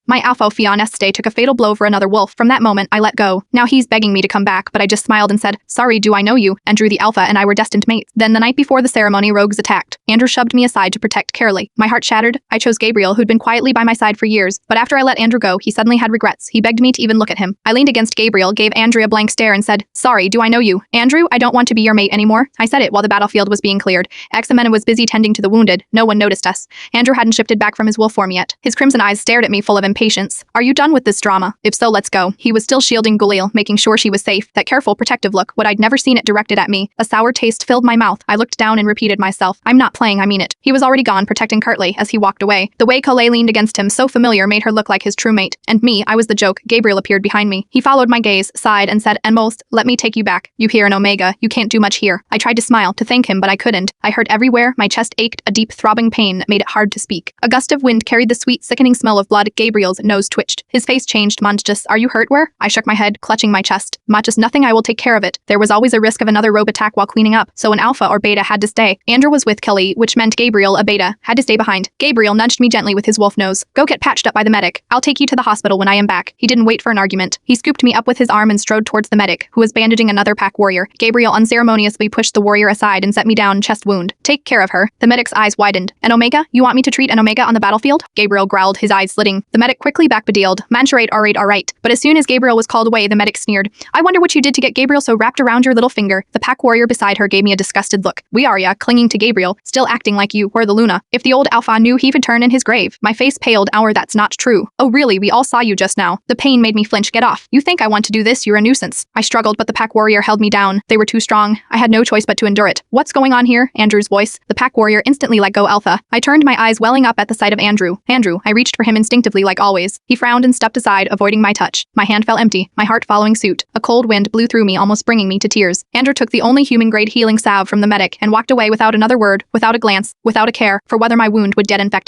My alpha fiancé took a fatal blow for another wolf. From that moment, I let go. Now he's begging me to come back, but I just smiled and said, "Sorry, do I know you?" Andrew the alpha and I were destined mates. Then the night before the ceremony, rogues attacked. Andrew shoved me aside to protect Carolee. My heart shattered. I chose Gabriel, who'd been quietly by my side for years, but after I let Andrew go, he suddenly had regrets. He begged me to even look at him. I leaned against Gabriel, gave Andrew a blank stare and said, "Sorry, do I know you?" "Andrew, I don't want to be your mate anymore." I said it while the battlefield was being cleared. Ximena was busy tending to the wounded. No one noticed us. Andrew hadn't shifted back from his wolf form yet. His crimson eyes stared at me full of impatience. "Are you done with this drama? If so, let's go." He was still shielding Gulil, making sure she was safe. That careful, protective look, what I'd never seen it directed at me. A sour taste filled my mouth. I looked down and repeated myself, "I'm not playing, I mean it." He was already gone, protecting Kirtley as he walked away. The way Colette leaned against him, so familiar, made her look like his true mate. And me, I was the joke. Gabriel appeared behind me. He followed my gaze, sighed, and said, "Enmost, let me take you back. You here in Omega, you can't do much here." I tried to smile, to thank him, but I couldn't. I hurt everywhere, my chest ached, a deep throbbing pain that made it hard to speak. A gust of wind carried the sweet, sickening smell of blood. Gabriel's nose twitched. His face changed. "Monstrous, are you hurt where?" I shook my head, clutching my chest. "Just nothing, I will take care of it." There was always a risk of another rogue attack while cleaning up, so an alpha or beta had to stay. Andrew was with Kelly, which meant Gabriel, a beta, had to stay behind. Gabriel nudged me gently with his wolf nose. "Go get patched up by the medic. I'll take you to the hospital when I am back." He didn't wait for an argument. He scooped me up with his arm and strode towards the medic, who was bandaging another pack warrior. Gabriel unceremoniously pushed the warrior aside and set me down, chest wound. "Take care of her." The medic's eyes widened. "An Omega? You want me to treat an Omega on the battlefield?" Gabriel growled, his eyes slitting. The medic quickly backpedaled. "Mansurate, alright. But as soon as Gabriel was called away, the medic sneered. "I wonder what you did to get Gabriel so wrapped around your little finger." The pack warrior beside her gave me a disgusted look. "We are ya, clinging to Gabriel, still acting like you were the Luna." If the old alpha knew, he would turn in his grave. My face paled. That's not true." "Oh really, we all saw you just now." The pain made me flinch. "Get off. You think I want to do this? You're a nuisance." I struggled, but the pack warrior held me down. They were too strong. I had no choice but to endure it. "What's going on here?" Andrew's voice. The pack warrior instantly let go alpha. I turned, my eyes welling up at the sight of Andrew. "Andrew." I reached for him instinctively like always. He frowned and stepped aside, avoiding my touch. My hand fell empty, my heart following suit. A cold wind blew through me, almost bringing me to tears. Andrew took the only human-grade healing salve from the medic and walked away without another word, without a glance, without a care for whether my wound would get infected.